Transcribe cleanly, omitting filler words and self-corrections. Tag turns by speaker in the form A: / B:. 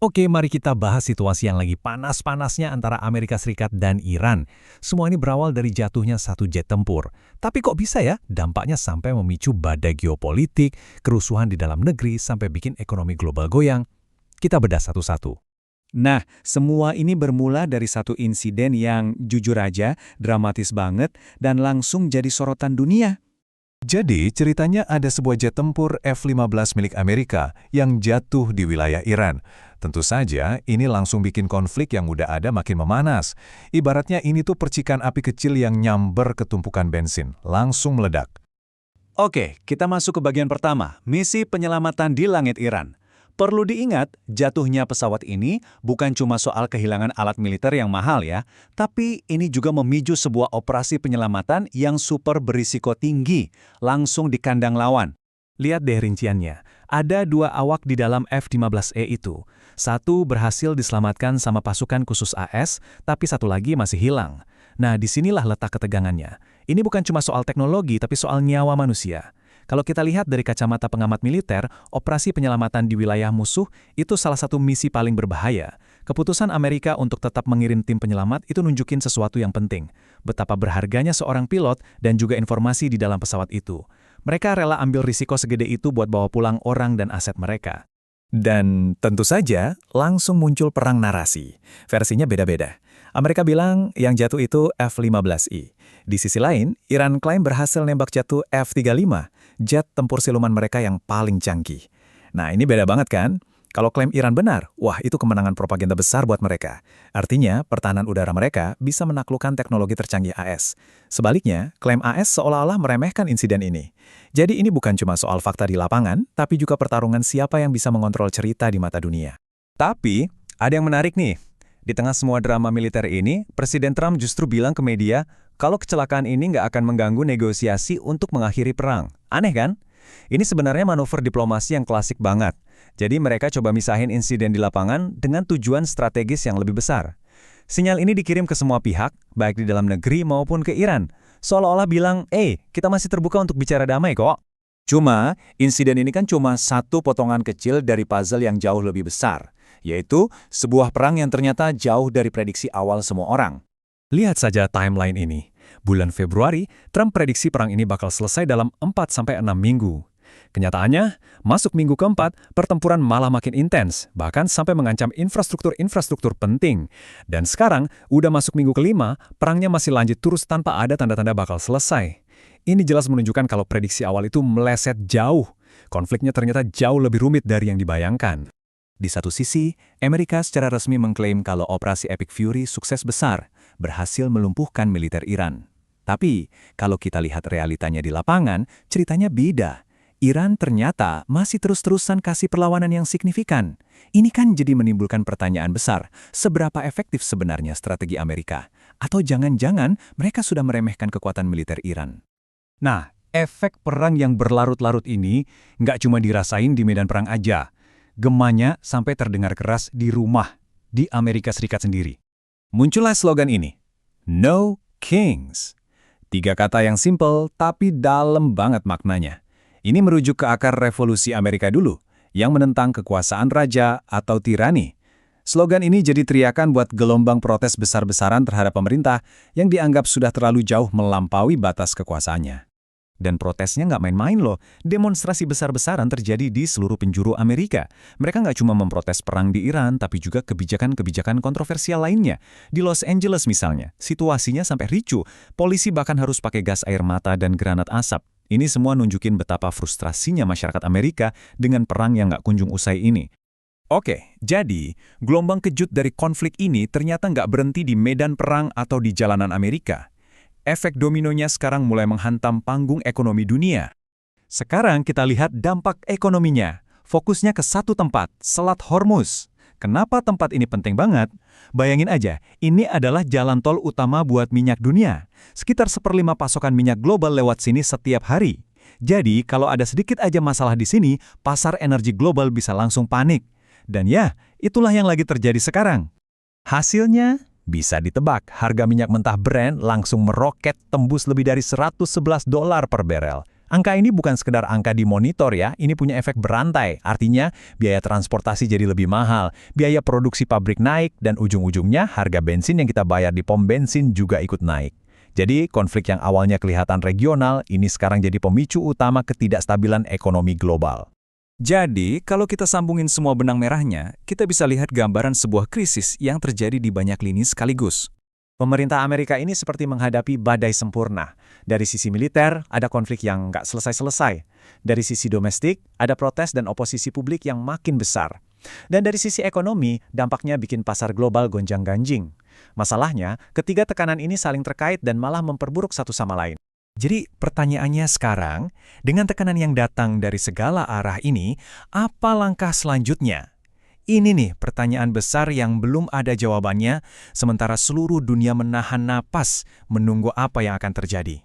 A: Oke, mari kita bahas situasi yang lagi panas-panasnya antara Amerika Serikat dan Iran. Semua ini berawal dari jatuhnya satu jet tempur. Tapi kok bisa ya dampaknya sampai memicu badai geopolitik, kerusuhan di dalam negeri, sampai bikin ekonomi global goyang? Kita bedah satu-satu.
B: Nah, semua ini bermula dari satu insiden yang jujur aja dramatis banget dan langsung jadi sorotan dunia.
C: Jadi, ceritanya ada sebuah jet tempur F-15 milik Amerika yang jatuh di wilayah Iran. Tentu saja, ini langsung bikin konflik yang udah ada makin memanas. Ibaratnya ini tuh percikan api kecil yang nyamber ke tumpukan bensin, langsung meledak.
B: Oke, kita masuk ke bagian pertama, misi penyelamatan di langit Iran. Perlu diingat, jatuhnya pesawat ini bukan cuma soal kehilangan alat militer yang mahal ya, tapi ini juga memicu sebuah operasi penyelamatan yang super berisiko tinggi, langsung di kandang lawan.
A: Lihat deh rinciannya. Ada dua awak di dalam F-15E itu. Satu berhasil diselamatkan sama pasukan khusus AS, tapi satu lagi masih hilang. Nah, disinilah letak ketegangannya. Ini bukan cuma soal teknologi, tapi soal nyawa manusia. Kalau kita lihat dari kacamata pengamat militer, operasi penyelamatan di wilayah musuh itu salah satu misi paling berbahaya. Keputusan Amerika untuk tetap mengirim tim penyelamat itu nunjukin sesuatu yang penting. Betapa berharganya seorang pilot dan juga informasi di dalam pesawat itu. Mereka rela ambil risiko segede itu buat bawa pulang orang dan aset mereka.
C: Dan tentu saja, langsung muncul perang narasi. Versinya beda-beda. Amerika bilang yang jatuh itu F-15I. Di sisi lain, Iran klaim berhasil nembak jatuh F-35, jet tempur siluman mereka yang paling canggih. Nah, ini beda banget kan? Kalau klaim Iran benar, wah itu kemenangan propaganda besar buat mereka. Artinya, pertahanan udara mereka bisa menaklukkan teknologi tercanggih AS. Sebaliknya, klaim AS seolah-olah meremehkan insiden ini. Jadi ini bukan cuma soal fakta di lapangan, tapi juga pertarungan siapa yang bisa mengontrol cerita di mata dunia.
B: Tapi, ada yang menarik nih. Di tengah semua drama militer ini, Presiden Trump justru bilang ke media kalau kecelakaan ini nggak akan mengganggu negosiasi untuk mengakhiri perang. Aneh kan? Ini sebenarnya manuver diplomasi yang klasik banget. Jadi mereka coba misahin insiden di lapangan dengan tujuan strategis yang lebih besar. Sinyal ini dikirim ke semua pihak, baik di dalam negeri maupun ke Iran. Seolah-olah bilang, kita masih terbuka untuk bicara damai kok. Cuma, insiden ini kan cuma satu potongan kecil dari puzzle yang jauh lebih besar, yaitu sebuah perang yang ternyata jauh dari prediksi awal semua orang.
A: Lihat saja timeline ini. Bulan Februari, Trump prediksi perang ini bakal selesai dalam 4-6 minggu. Kenyataannya, masuk minggu keempat, pertempuran malah makin intens, bahkan sampai mengancam infrastruktur penting. Dan sekarang, udah masuk minggu kelima, perangnya masih lanjut terus tanpa ada tanda-tanda bakal selesai. Ini jelas menunjukkan kalau prediksi awal itu meleset jauh. Konfliknya ternyata jauh lebih rumit dari yang dibayangkan.
B: Di satu sisi, Amerika secara resmi mengklaim kalau operasi Epic Fury sukses besar, berhasil melumpuhkan militer Iran. Tapi, kalau kita lihat realitanya di lapangan, ceritanya beda. Iran ternyata masih terus-terusan kasih perlawanan yang signifikan. Ini kan jadi menimbulkan pertanyaan besar, seberapa efektif sebenarnya strategi Amerika? Atau jangan-jangan mereka sudah meremehkan kekuatan militer Iran?
A: Nah, efek perang yang berlarut-larut ini nggak cuma dirasain di medan perang aja. Gemanya sampai terdengar keras di rumah, di Amerika Serikat sendiri. Muncullah slogan ini, No Kings. 3 kata yang simple tapi dalam banget maknanya. Ini merujuk ke akar revolusi Amerika dulu, yang menentang kekuasaan raja atau tirani. Slogan ini jadi teriakan buat gelombang protes besar-besaran terhadap pemerintah yang dianggap sudah terlalu jauh melampaui batas kekuasaannya. Dan protesnya nggak main-main loh, demonstrasi besar-besaran terjadi di seluruh penjuru Amerika. Mereka nggak cuma memprotes perang di Iran, tapi juga kebijakan-kebijakan kontroversial lainnya. Di Los Angeles misalnya, situasinya sampai ricuh. Polisi bahkan harus pakai gas air mata dan granat asap. Ini semua nunjukin betapa frustrasinya masyarakat Amerika dengan perang yang nggak kunjung usai ini. Oke, jadi gelombang kejut dari konflik ini ternyata nggak berhenti di medan perang atau di jalanan Amerika. Efek dominonya sekarang mulai menghantam panggung ekonomi dunia. Sekarang kita lihat dampak ekonominya. Fokusnya ke satu tempat, Selat Hormuz. Kenapa tempat ini penting banget? Bayangin aja, ini adalah jalan tol utama buat minyak dunia. Sekitar 1/5 pasokan minyak global lewat sini setiap hari. Jadi, kalau ada sedikit aja masalah di sini, pasar energi global bisa langsung panik. Dan ya, itulah yang lagi terjadi sekarang. Hasilnya, bisa ditebak, harga minyak mentah Brent langsung meroket tembus lebih dari $111 per barel.
C: Angka ini bukan sekedar angka di monitor ya, ini punya efek berantai. Artinya, biaya transportasi jadi lebih mahal, biaya produksi pabrik naik, dan ujung-ujungnya harga bensin yang kita bayar di pom bensin juga ikut naik. Jadi, konflik yang awalnya kelihatan regional, ini sekarang jadi pemicu utama ketidakstabilan ekonomi global.
B: Jadi, kalau kita sambungin semua benang merahnya, kita bisa lihat gambaran sebuah krisis yang terjadi di banyak lini sekaligus.
C: Pemerintah Amerika ini seperti menghadapi badai sempurna. Dari sisi militer, ada konflik yang nggak selesai-selesai. Dari sisi domestik, ada protes dan oposisi publik yang makin besar. Dan dari sisi ekonomi, dampaknya bikin pasar global gonjang-ganjing. Masalahnya, ketiga tekanan ini saling terkait dan malah memperburuk satu sama lain.
B: Jadi, pertanyaannya sekarang, dengan tekanan yang datang dari segala arah ini, apa langkah selanjutnya? Ini nih pertanyaan besar yang belum ada jawabannya, sementara seluruh dunia menahan napas menunggu apa yang akan terjadi.